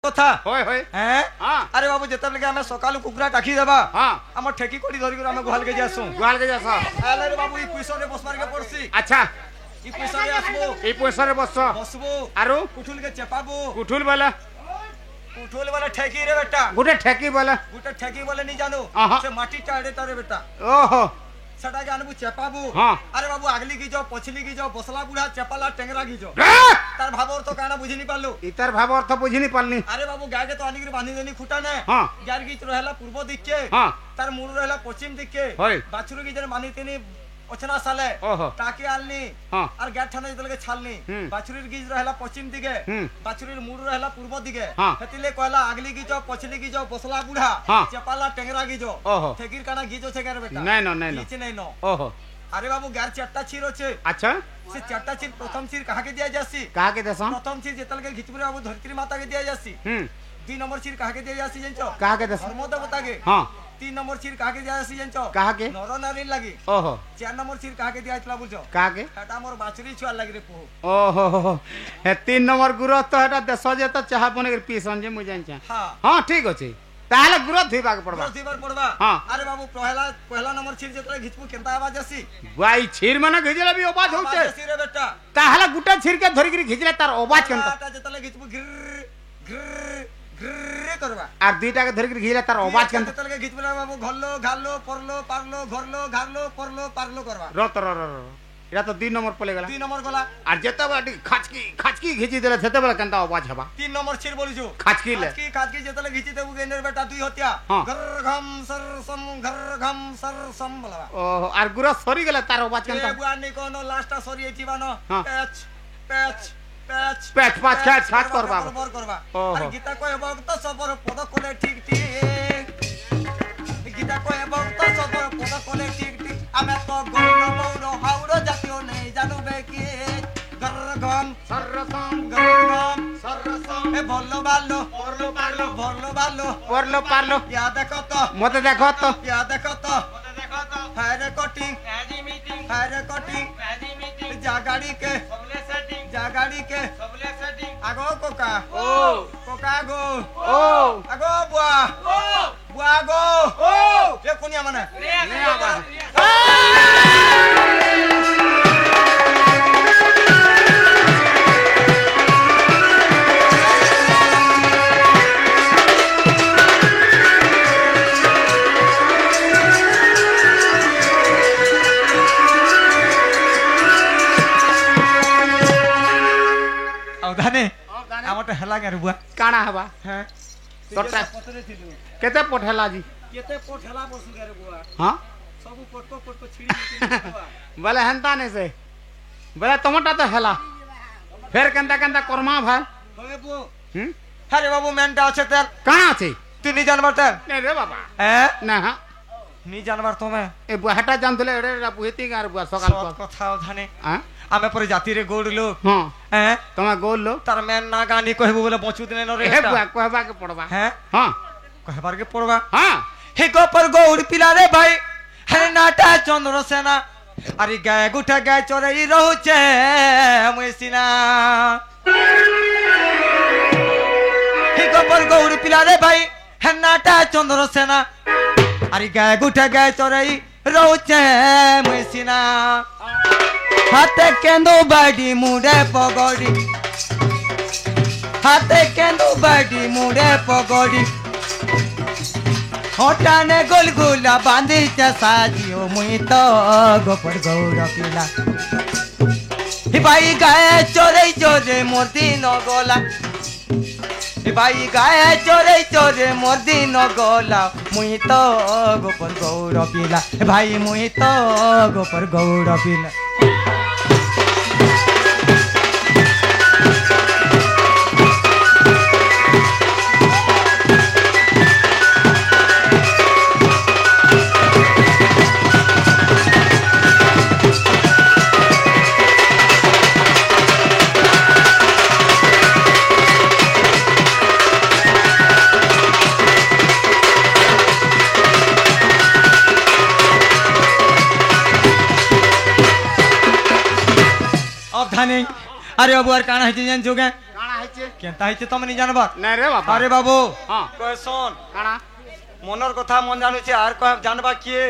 কথা হয় হয় হ্যাঁ হ্যাঁ আরে বাবু যেতবেলে আমি সকালু কুকুরা ডাকি দেবা হ্যাঁ আমার ঠেকি কোটি ধরি করে আমি গুহালকে যাসু গুহালকে যাস আলে রে বাবু এই পয়সারে বসবারকে পড়ছি আচ্ছা এই পয়সারে আসবো এই পয়সারে বস বসবো আরো কুঠুলকে চেপাবো কুঠুল বলে কুঠুল বলে ঠেকি রে বেটা গোটে ঠেকি বলে গোটে ঠেকি বলে নি জানো সে মাটি টাড়ে তারে বেটা ওহো সেটাকে আনবু চেপাবু হ্যাঁ আরে বাবু আগলি কি যাও পছলি কি যাও বসলা বুড়া চেপালা টেংরা কি যাও তার ভাব অর্থ কানা বুঝিনি পারলো ইতার ভাব অর্থ বুঝিনি পারলি আরে বাবু গায়কে তো আনিকি বাঁধি দেনি খুঁটা নে হ্যাঁ গার গিচ রহলা পূর্ব দিকে হ্যাঁ তার মূল রহলা পশ্চিম দিকে হয় বাছুর গিজের মানি তিনি অচনা সালে ওহো টাকে আননি হ্যাঁ আর গ্যাট ঠানে যেতলকে ছালনি বাছুরির গিজ রহলা পশ্চিম দিকে বাছুরির মূল রহলা পূর্ব দিকে হেতিলে কয়লা আগলি গিজ পছলি গিজ বসলা বুড়া চেপালা টেংরা গিজ ওহো ঠেকির কানা গিজ আছে গার বেটা নাই ন নাই ন গিজ নাই ন ওহো আরে বাবু গার চারটা চির আছে আচ্ছা সে চারটা চির প্রথম চির কাহাকে দিয়া যাসি কাহাকে দেছ প্রথম চির যেতলকে ঘিচপুরে বাবু ধরিত্রী মাতাকে দিয়া যাসি দুই নম্বর চির কাহাকে দিয়া যাসি জানছো কাহাকে দেছ ধর্ম দেবতাকে হ্যাঁ তিন নম্বর চির কাহাকে দিয়া যাসি জানছো কাহাকে নর নারীর লাগি ওহো চার নম্বর চির কাহাকে দিয়া আইতলা বুঝছো কাহাকে এটা মোর বাছুরি ছুয়ার লাগি রে পুহু ওহো হে 3 নম্বর গুরু তো এটা দেশ যে তো চাহা বনে পিসন যে মুই জানছা হ্যাঁ হ্যাঁ ঠিক আছে তাহলে গুরু ধুইবাকে পড়বা দিবার পড়বা হ্যাঁ আরে বাবু পহলা নম্বর চির যেতলে ঘিচপু কেনতা আওয়াজ আসি ভাই ছির মানে ঘিজলে বি আওয়াজ হচ্ছে আসি রে বেটা তাহলে গুটা ছিরকে ধরি করে ঘিজলে তার আওয়াজ কেনতা এটা যেতলে ঘিচপু ঘির ঘির ঘির করবা আর দুইটাকে ধরি করে ঘিজলে তার আওয়াজ কেনতা যেতলে ঘিচপু বাবু ঘরলো ঘাললো পরলো পারলো ঘরলো ঘাললো পরলো পারলো করবা রত র এটা তো 2 নম্বর পড়ে গেল 2 নম্বর গলা আর যেতবে খাচকি ঘিচি দিলে সেতবে কেনতা আওয়াজ হবা 3 নম্বর চির বলিছো খাচকিলে খাচকি যেতলে ঘিচি দেবু গেনের বেটা দুই হতিয়া ঘর ঘম সর সম বলবা ও আর গুরু সরি গেলে তার আওয়াজ কেনতা এ বুয়ানি কোন লাস্টটা সরি আইছিবানো প্যাচ প্যাচ প্যাচ প্যাচ পাঁচ খাচ করবা বর করবা আর গীতা কয় ভক্ত সবর পদ কোলে ঠিক ঠিক গীতা কয় ভক্ত সবর পদ কোলে ঠিক ঠিক আমি তো গৌর মৌর হাওড় জাতীয় নেই জানুবে কি গর ঘম সরসম গর ঘম সরসম এ বললো বাল্লো পরলো পারলো বললো বাল্লো পরলো পারলো ইয়া দেখো তো মতে দেখো তো ইয়া দেখো তো হ্যাঁ রেকর্ডিং হ্যাঁ রেকর্ডিং জাগাড়ি কে জাগাড়ি কে আগো কোকা ও কোকা গো ও আগো বুয়া বুয়া গো ও এ কোনিয়া মানে নে আবার আমারটা হেলা গে বুয়া কাଣା হবা হ্যাঁ তোরটা পতরে থিলু কেতে পঠেলা জি কেতে পট হেলা বসু গে বুয়া হ্যাঁ সবু পট ছিড়ি বুয়া বলে হেনতা নে সে বলে তোমারটা তো হেলা ফের কেনতা কর্মা ভাই হবে বু হুম আরে বাবু মেনটা আছে তেল কাଣା আছে তুই নি জানবার তেল নে রে বাবা হ্যাঁ না হ্যাঁ নি জানবার তুমি এ বুহাটা জানতলে এড়ে বুহেতি গার বুয়া সকাল কথা ধানে হ্যাঁ আমি পরে জাতিরে গৌড় লোক হ্যাঁ হ্যাঁ তোমা গোল লোক তার মেন না গানি কইবো বলে বচু দিনে নরে এ বুয়া কহবা কে পড়বা হ্যাঁ হ্যাঁ কহবার কে পড়বা হ্যাঁ হে গোপর গৌড় পিলা রে ভাই হরে নাটা চন্দ্র সেনা আরে গায়ে গুঠা গায়ে চড়াই রহুছে মুসিনা হে গোপর গৌড় পিলা রে ভাই হরে নাটা চন্দ্র সেনা আরে গায়ে গুঠা গায়ে চড়াই রহুছে মুসিনা হাতে কেন্দু বাড়ি মুড়ে পগড়ি হাতে কেন্দু বাড়ি মুড়ে পগড়ি হটানে গোলগুলা বাঁধিছে সাজিও মুই তো গোপর গৌর পিলা হি ভাই গায়ে চোরে চোরে মোর দিন গলা হি ভাই গায়ে চোরে চোরে মোর দিন গলা মুই তো গোপর গৌর পিলা ভাই মুই তো গোপর গৌর পিলা আরে বাবু আর কানা হয়েছে জানছো কে কাଣା হইছে হইছে কেনতা হইছে তুমি নি জানবা না রে বাবা আরে বাবু হ্যাঁ কয় শোন কানা মনের কথা মন জানুছে আর কয় জানবা কিয়ে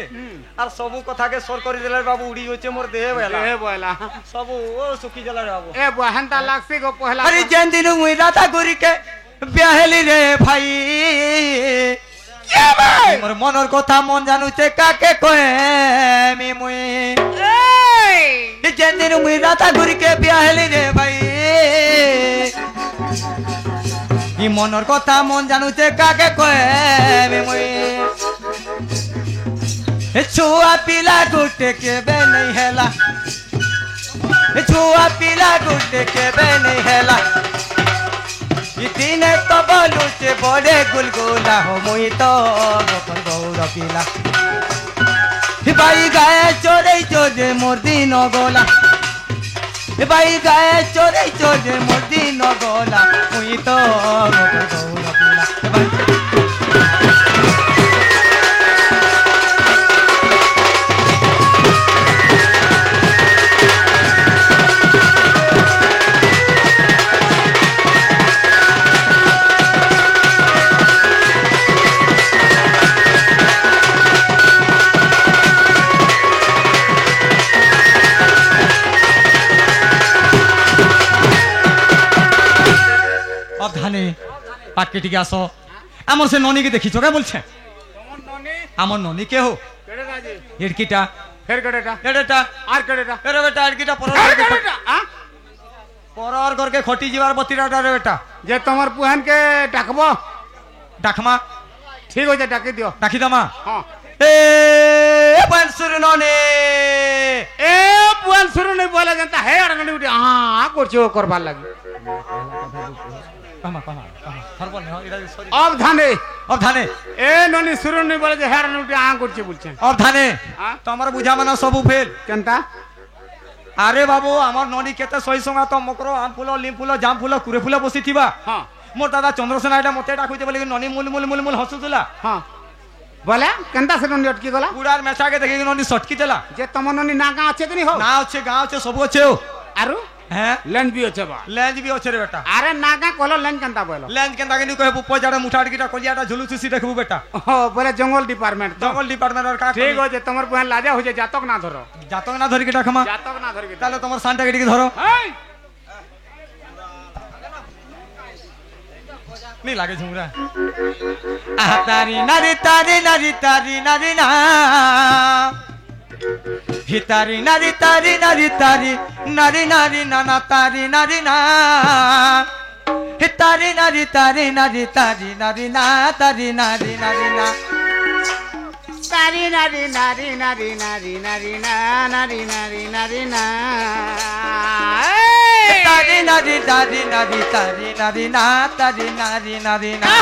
আর সবু কথাকে সর করে দিলে বাবু উড়ি হচ্ছে মোর দেহে বেলা এ বয়লা সবু ও সুখী জলা রে বাবু এ বহেনতা লাগছে গো পহলা আরে যেন দিন মুই রাধা গুরিকে বিয়াহেলি রে ভাই মোর মনের কথা মন জানুছে কাকে কয়ে মি মুই যেন দিন মুই রাধা গুরিকে বিয়াহেলি রে ভাই ই মনের কথা মন জানুছে কাকে কয়ে মি মুই छुआ पीला गुटे के बे नहीं हेला छुआ पीला गुटे के बे नहीं हेला इतने तो बोलू से बड़े गुलगुला हो मुई तो गोपन गौर पीला भाई गाय चोरे चोरे मोर दिन गोला भाई गाय चोरे चोरे मोर दिन गोला मुई तो गोपन गौर पीला পাট কেটিকে আসো আমার সে ননীকে দেখিছো কে বলছে তোমার ননি আমার ননী কে হো কেড়ে রাজি এড়কিটা ফের কেড়েটা এড়েটা আর কেড়েটা এরে বেটা এড়কিটা পরর আর ঘরকে কেড়েটা আ পরর ঘরকে খটি যাবার বতিরাটা রে বেটা যে তোমার পুহানকে ডাকবো ডাকমা ঠিক হইছে ডাকি দিও ডাকি দামা হ্যাঁ এ বংশুর ননী এ পুহান শুরু নেই বলে জানতা হে আর ননি উঠে আ করছে ও করবার লাগে কামা কামা কামা হরবল না এটা সরি অব ধানে এ ননি শুরু নেই বলে যে হে আর ননি উঠে আ করছে বলছে ধানে হ্যাঁ তোমার বুঝা মানা সবু ফেল কেনতা আরে বাবু আমার ননী কেতে সই সঙ্গা তো মকর আম ফুল লিম ফুল জাম ফুল কুরে ফুল বসি থিবা হ্যাঁ মোর দাদা চন্দ্রসেনা এটা মতে ডাকুতে বলে ননী মুল মুল মুল মুল হসুতুলা হ্যাঁ বলে কেনতা সে ননি অটকি গলা পুরার মেশাকে দেখি ননী সটকি দেলা যে তোমার ননি না গা আছে কি হো না আছে গাঁ আছে সবু আছে আরু হ্যাঁ লেন বি আছে বা লেঞ্জ বি আছে রে বেটা আরে না গা কলো লেন কেনতা বলো লেঞ্জ কেনতা কিনি কহে পজাড়ে মুঠাড়কিটা কলিয়াটা ঝুলুচুসি দেখবু বেটা ও বলে জঙ্গল ডিপার্টমেন্ট জঙ্গল ডিপার্টমেন্টের কা ঠিক আছে তোমার পুহান লাজা হইছে জাতক না ধরো জাতক না ধরি কিটা খামা জাতক না ধরি তাহলে তোমার সানটাকে টিকে ধরো এই নি লাগে ঝুমরা তারি নারি তারি নারি তারি নারি না হিতারি নারি তারি নারি তারি নারি নারি নানা তারি নারি না হিতারি নারি তারি নারি তারি নারি না তারি নারি নারি না নারী নারী নারী নারী নারী নারী না নারী নারী নারী না তারি নারি তারি নারি তারি নারি না তারি নারি নারি না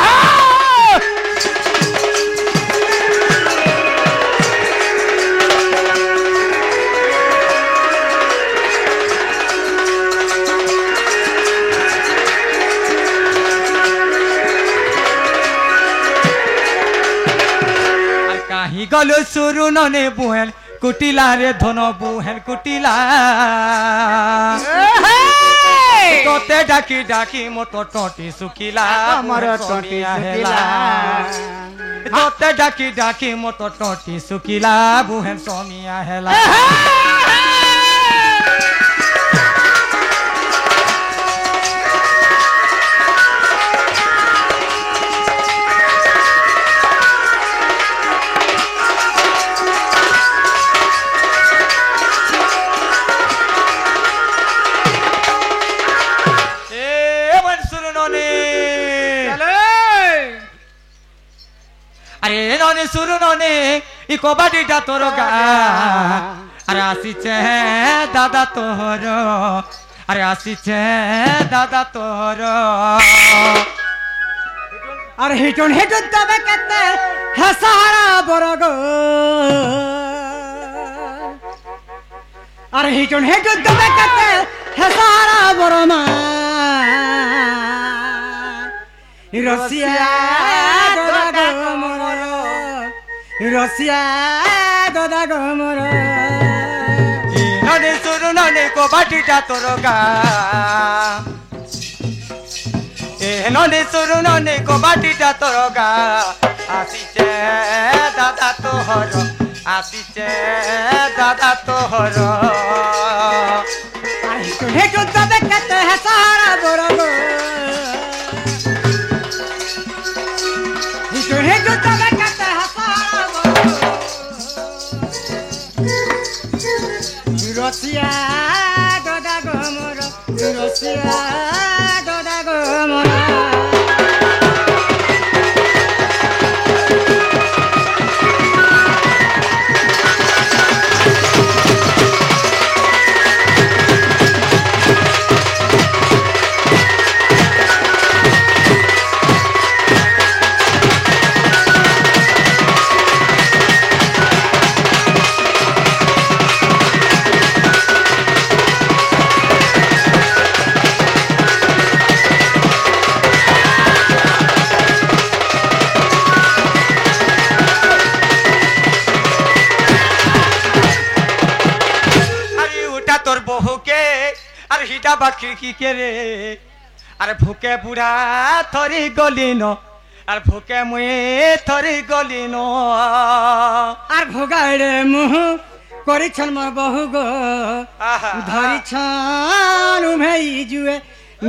কাহি গল সুরু ননে বুহেন কুটিলা রে ধন বুহেন কুটিলা তোতে ডাকি ডাকি মোট টটি শুকিলা আমার টটি শুকিলা তোতে ডাকি ডাকি মোট টটি শুকিলা বুহেন সমিয়া হেলা আরে ননে শুরু ননে ই কবাডিটা তোর গা আরে আসিছে দাদা তোর আরে আসিছে দাদা তোর আরে হিটন হিটন তবে কেতে হাসারা বড় গো আরে হিটন হিটন তবে কেতে হাসারা বড় মা রসিয়া দাদা গো মোর রসিয়া দাদা গো মোর ননে শুরু ননে কবাডিটা তোর গা ননি সুরু ননি কবাটিটা তোর গা আসিছে দাদা তোহর আসিছে দাদা তোহর আর হিটুন হিটুন তবে কেতে হেসারা বড় গো হিটুন হিটুন তবে কেতে হেসারা বড় রসিয়া দাদা গো মোর রসিয়া দাদা গো মোর हिटा बा खिड़की के रे अरे भूखे बुढ़ा थरी गलिन अरे भूखे मुए थरी गलिन আর ভোগাড়ে মুহ করিছন মোর বহু গো ধরিছন উমেই জুয়ে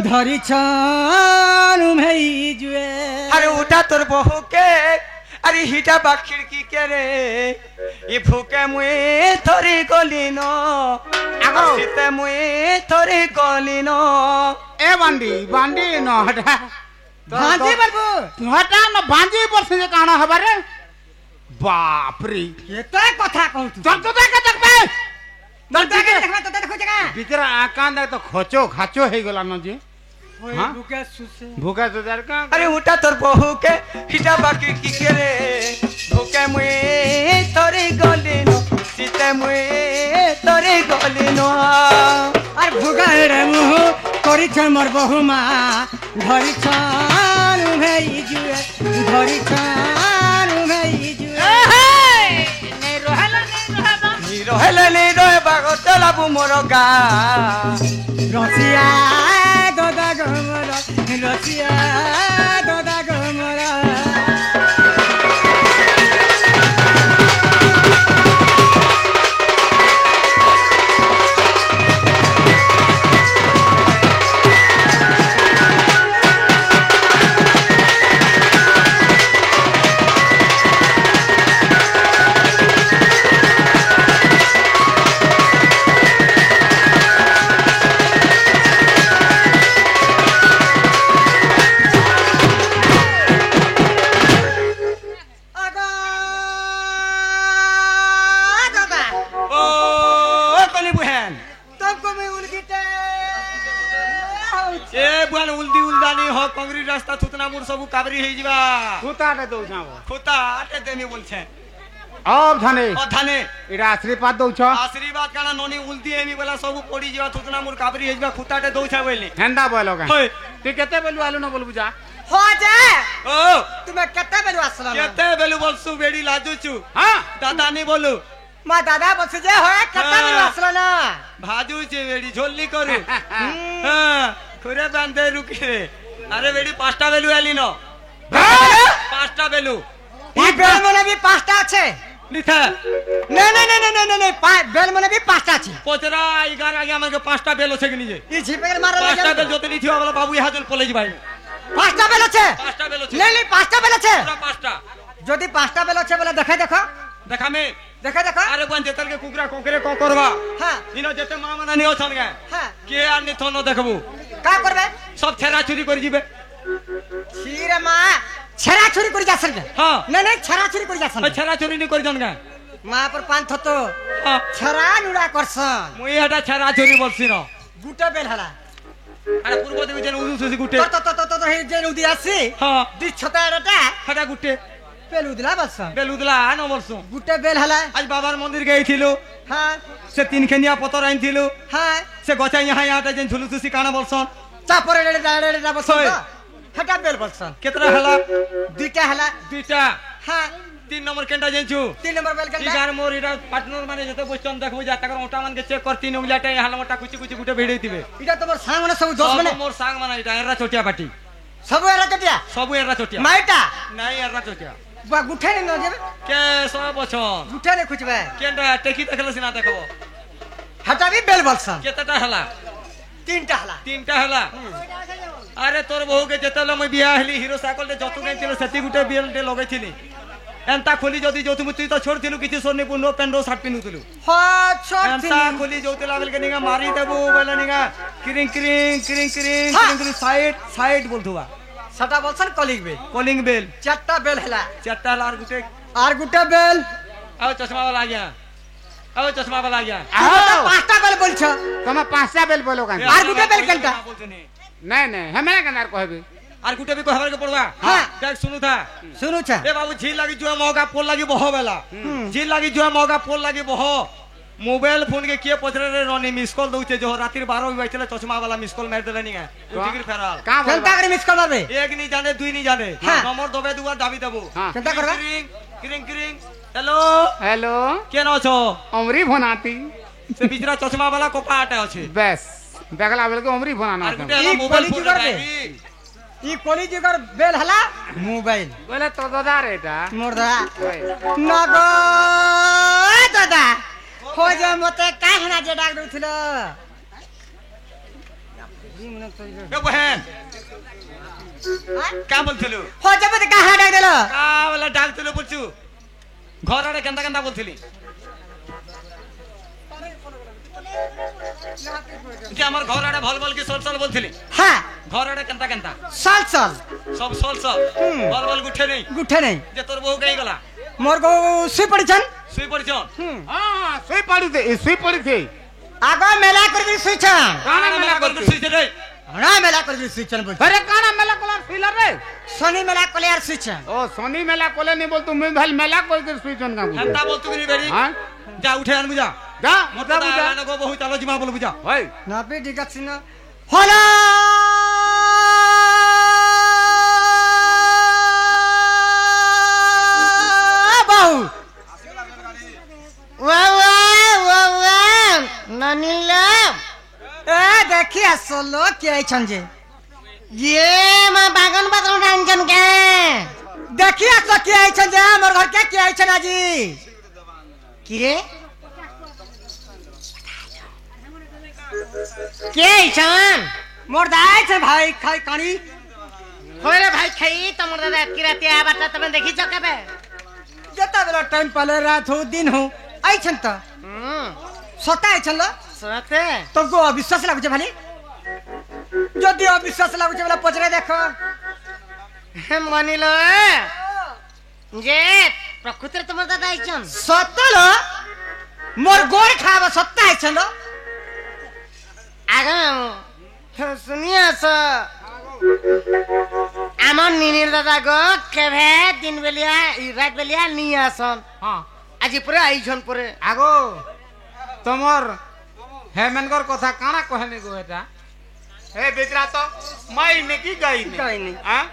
ধরিছন উমেই জুয়ে अरे उठा तोर बहू के अरे हिटा बा खिड़की के रे ये भूखे मुए थरी गलिन सीते मुए थरी गलिन ए बांडी बांडी न हटा ভাঁজি বলবো हटा न बांजी बरसे जे काना हबारे बाप रे কেতে কথা কহতু चल तो देख देखबे তোর দেখে দেখবা তো দেখো জায়গা बिचरा आकान दे तो खचो खाचो हे गेला न जी ওই हाँ? বুকে সুসে भूखा तो दर का अरे उठा तोर बहू के हिटा बा खिड़की के रे भूखे मुए थरी गलिन सीते मुए थरी गलिन আর ভোগাড়ে মুহ করিছন মোর বহু মা ধরিছন উমেই জুয়ে ধরিছন উমেই জুয়ে नहीं रहला नी रहे बागो चलाबू मोर गा রসিয়া দাদা গো মোর রসিয়া দাদা গো মোর कंग्री रास्ता थुतना मुर सब काबरी हे जिबा खुताटे दउ छाबो खुता आटे देनी बोलछे अब धने अधाने इरा आशीर्वाद दउ छ आशीर्वाद काना नोनी उल्टी एमी बोला सब पड़ी जिबा थुतना मुर काबरी हे जिबा खुताटे दउ छा बोली हेंदा बोलो का होय तू केते बेलु आलु न बोलबु जा हो जा ओ তুমি কেতে বেলু আসলা केते बेलु बोलसु बेडी लाजुचु हां दादा नी बोलू মা দাদা বলছে যে হয় কেতে বেলু আসলা না भाजुचे बेडी झोल्ली करू हां खुरे बांधे रुकी रे अरे बेडी पांचटा बेलु आली न पांचटा बेलु এই বেল মনে বি পাঁচটা আছে लिखा না না না না না না বেল মনে বি পাঁচটা আছে पोचरा 11 आगे हमके पांचटा बेल होছে कि निजे এই ঝিপের মারা पांचटा লাগে बेल जोते नी थियो वाला बाबू यहाँ चल पले जी भाई পাঁচটা বেল আছে पांचटा बेल होছে না না পাঁচটা বেল আছে पूरा पांचटा যদি পাঁচটা বেল আছে বলে দেখে দেখো देखा में দেখে দেখো अरे बन जेतल के कुकरा कोकरे को करवा হ্যাঁ इनो जेते मां मना नी होछन गे হ্যাঁ के आर नी थनो देखबू কা করবে सब छेरा छुरी कर जीबे ছিরে মা ছেড়া ছুরি করে যাচ্ছেন हां না না ছেড়া ছুরি করে যাচ্ছেন छेरा छुरी नी कर जन गे মা পর পান থতো हां ছেড়া নুড়া করছন मुई हटा छेरा छुरी बोलसी न গুটা বেল হলা अरे पूर्व देवी जन उदु सुसी गुटे তো তো তো তো হে যে উদি আসি हां দি ছোটা এটা हटा गुटे বেল উদিলা বলছন बेलुदला न बोलसु গুটা বেল হলা आज बाबार मंदिर गई थिलु হ্যাঁ से तीन खेनिया पतर आइन थिलु হ্যাঁ से गचा यहाँ यहाँ जेन झुलु सुसी काना बोलसन চাপরে রেড়ে বলছন হয়। হেটা বেল বলছন केतरा हला দুইটা হলা दुईटा হ্যাঁ 3 नंबर केंटा जेनछु 3 নম্বর বেল কেনটা इगार मोर इरा पार्टनर माने जते बचन देखबो जा तकर ओटा मान के चेक कर 3 उंगलियाटा यहाँ लमटा कुछ कुछ गुटे भिड़े थिबे এটা তোমার সামনে সব 10 মানে मोर सांग माने इटा एरा छोटिया पाटी सब एरा चटिया सब एरा चटिया माइटा नहीं एरा चटिया बा गुठे नहीं न जेबे के सब बछन गुठे नहीं खुचबे केनटा टेकी देखले सिना देखबो हटा भी बेल बलसन केतटा हला तीनटा हला तीनटा हला अरे तोर बहु के जेतले मैं बियाह हली हीरो साइकिल दे जतु गई थिलो सेती गुटे बेल दे लगै थिली एंता खोली जदी जोतु मुती तो छोड़ थिलु किछि सोनी पुनो पेंडो शर्ट पिनु थिलु हां छोड़ एंता खोली जोतला बेल के निगा मारी देबो बेला निगा क्रिंग क्रिंग क्रिंग क्रिंग क्रिंग साइड साइड बोलथुवा सटा बलसन कॉलिंग बेल चारटा बेल हला चारटा हला और गुटे बेल आओ चश्मा वाला आ गया आओ चश्मा वाला आ गया पांचटा बेल बोल छ तुम पांचटा बेल बोलो का और गुटे बेल केलटा नहीं नहीं हमें कनार कहबे और गुटे भी कहबर के पड़वा हां देख सुनु छ ए बाबू झील लागी जो मौका पोल लागी बहो बेला झील लागी जो मौका पोल लागी बहो मोबाइल फोन के किए पथरे रे रनी मिस कॉल दउचे जो रात 12 बजे बैठले चश्मा वाला मिस कॉल मार देले नी है टिगिर फेराल का चलता करे मिस कॉल मारबे एक नहीं जाने दुई नहीं जाने नंबर दबे दुआ दाबी देबो चलता करबा क्रिंग क्रिंग हेलो हेलो के न छो अमरी भनाती से बिचरा चश्मा वाला कोपा आटे अछि बस देखला बेल के अमरी भनाना और गुटे वाला मोबाइल फोन करबे ई कोली जिगर बेल हला मोबाइल बोले तो दादा रेटा मोरदा नगो दादा हो जे मते काहना जे डाक दउथिलो ए बहन का बोलथिलु हो जे मते काहना डाक देलो का वाला डाक दिलो बोलछु घर आड़े केंदा केंदा बोलथिली जे हमर घर आड़े भल भल के सोल सोल बोलथिली हां घर आड़े केंता केंता साल सब सोल सोल भल भल गुठे नहीं जे तोर बहु गई गला मोर गो सुई पड़ी छन हां सुई पड़ी थे आगो मेला कर दी सुई छन काना मेला कर सुई छे रे हणा मेला कर दी सुई छन बोल अरे काना मेला कोला सुईला रे शनि मेला कोलियार सुई छन ओ शनि मेला कोले नहीं बोल तू मैं भल मेला कोई के सुई छन का बोल हंता बोल तू नहीं बेरी हां जा उठे आन बुझा जा मोटा बुझा ना को बहुत आलो जिमा बोल बुझा होय ना पे दिगसिन होला बाऊ वाह ननिला ए देखिए सोलो के छन जे ये मां बागन बागन रंजन के देखिए तो के छन जे हमर घर के छन आजी की रे के छन मोर दाई छे भाई खाई कानी होरे भाई खाई तमर दादा किराते आ बाटा तमे देखि छ केबे जता बेला टाइम पले रात हो दिन हो आई छन त सता आई छन ल सते तुमको अविश्वास लागु छ भाली जदी अविश्वास लागु छ बेला पचरे देखो मनिलो जे प्रकृति तमर दादा आई छन सतल मोर गोर खाबा सत्ता आई छन ल आगा सुनिया स आमर निनिर दादा गो केभे दिन बेलिया रात बेलिया नी आसन हां আজি পুরে আইছন পরে আগো তোমার হেমেনগর কথা কানা কহেনি গো এটা হে বিতরা তো মাই নে কি গাইনি গাইনি हां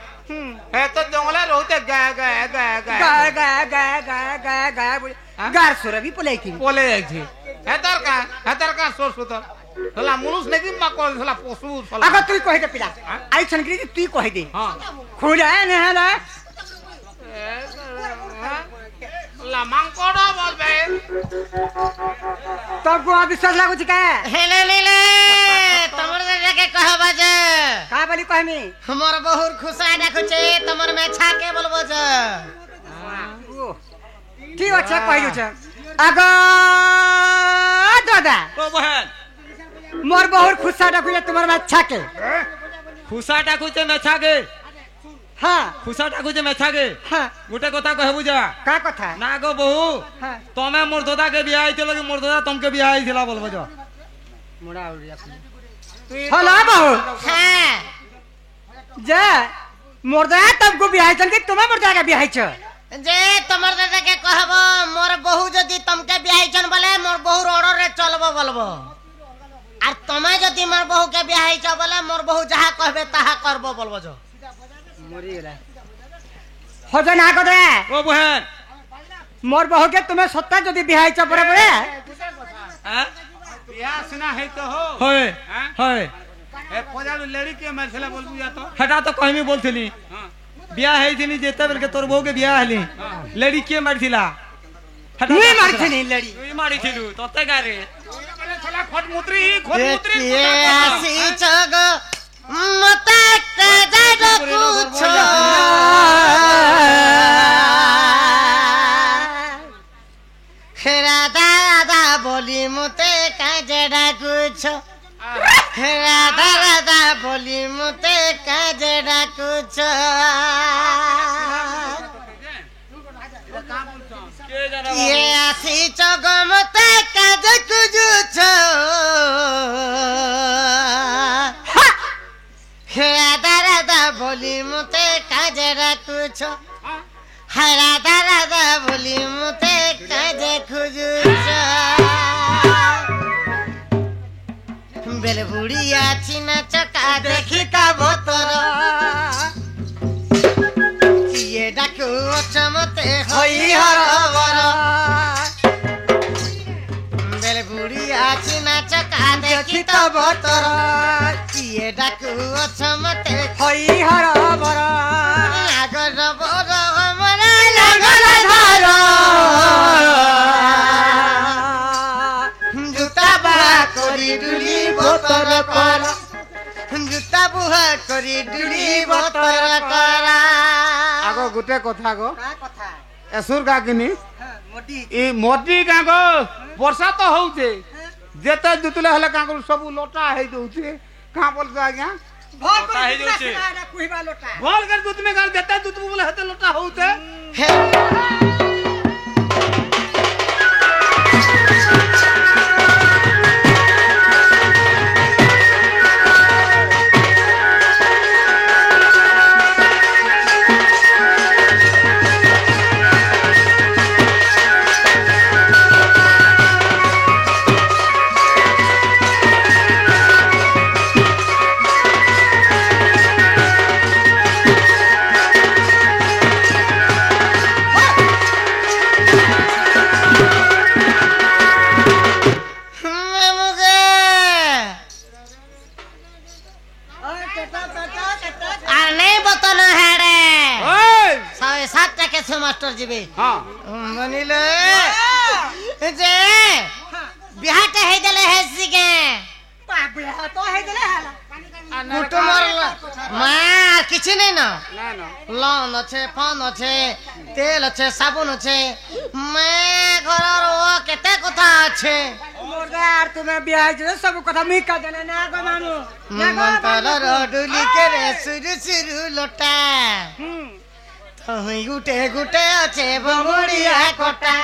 হে তো জঙ্গলে রহতে গায় গায় গায় গায় গায় গায় গায় গায় গায় গায় বলে গার সুরে বি পলাই কি বলে যাইছে হেতার কা সোর সুতো হলা মানুষ নাকি মা কল হলা পশু হলা আগা তুই কই দে পিলা আইছন কি তুই কই দে हां খুলা না হলা লা মাংকড়া বলবে তগো অবিশ্বাস লাগুছি কা হেলে লেলে তোমার জায়গা কহবা যে কা বলি কহমি हमर बहुर खुशा দেখছে তোমার মে ছাকে বলবো যে ঠিক আছে কইছো যে আগা দাদা ओ बहन मोर बहुर खुशा দেখছে তোমার মে ছাকে खुशा डाकुचे मेछागे हां खुशा डाकुचे मेछागे हां गोटे कथा कहबु जा का कथा ना गो बहु हां तमे मोर दादा के बियाह आइतिलो कि मोर दादा तुमके बियाह आइतिला बोलबो जा मुड़ा उड़िया हला बहु हां जे मोर दादा तुमको बियाह चल के तुम्हें मोर दादा के बियाह छ जे तमर दादा के कहबो मोर बहु जदी तुमके बियाह चन बोले मोर बहु ऑर्डर रे चलबो बोलबो আর তুমি যদি মোর বহু কে বিয়াহ छ बोले मोर बहु जहा कहबे ताहा करबो बोलबो जो मरी गेला हो जा ना करे ओ बहन मोर बहु के तुम्हें सत्ता जदी बियाह छ परे परे हां बियाह सुना है तो हो होय होय ए पजाडू लेडी के मारछला बोलबू या तो हेटा तो कहमी बोलथिली हां बियाह हेथिनी जेते बेल के तोर बहू के बियाह हली लेडी के मारथिला मुई मारथिनी लड़ी तुई मारिथिलु तते गारे छला खटमुत्री ये आसी चग मते काजे कुछ हेरा दादा बोली मुते काजे कुछ राधा राधा बोली मुते काजे कुछ ये आसी चग मते काजे कुछ राधा राधा बोली मुते काजे कुछ राधा राधा बोली मुते काजे खुजुछ बेल बुढ़िया चिना चका देखी का बोतर ये डाकू चमते होई हरवर बेल बुढ़िया चिना चका देखी का बोतर ये डाकू चमते होई हरवर आगर बर हमरा लागल धार जुता बुहा करी डुली बोतर कर जुता बुहा करी डुली बोतर कर आगो गुटे कथा गो का कथा एसुर का किनी मोटी ई मोटी का गो वर्षा तो होउछे जेते जुतले हले का गो सब लोटा हे दोछे का बोलता आज्ञा भोल लोटा है कर जो छे। कुहिबा लोटा बोल कर दूध में कर देता दूध बोले हते लोटा होउते मास्टर जी भी हां बनिले जे बिहाटे हे देले हे सिगे बिहा तो हे देले हाला कुटुमर मार किछि नै न ना ना लौन আছে পান আছে তেল আছে সাবুন আছে মে ঘরর ও কেতে কথা আছে মোরদার তুমি বিয়াই যে সব কথা মুই কা দেলে না গো মামু না গো মন্তলর ডুলি কে রে সুরু সুরু লোটা তুই গুটে গুটে আছে বমড়িয়া কোটা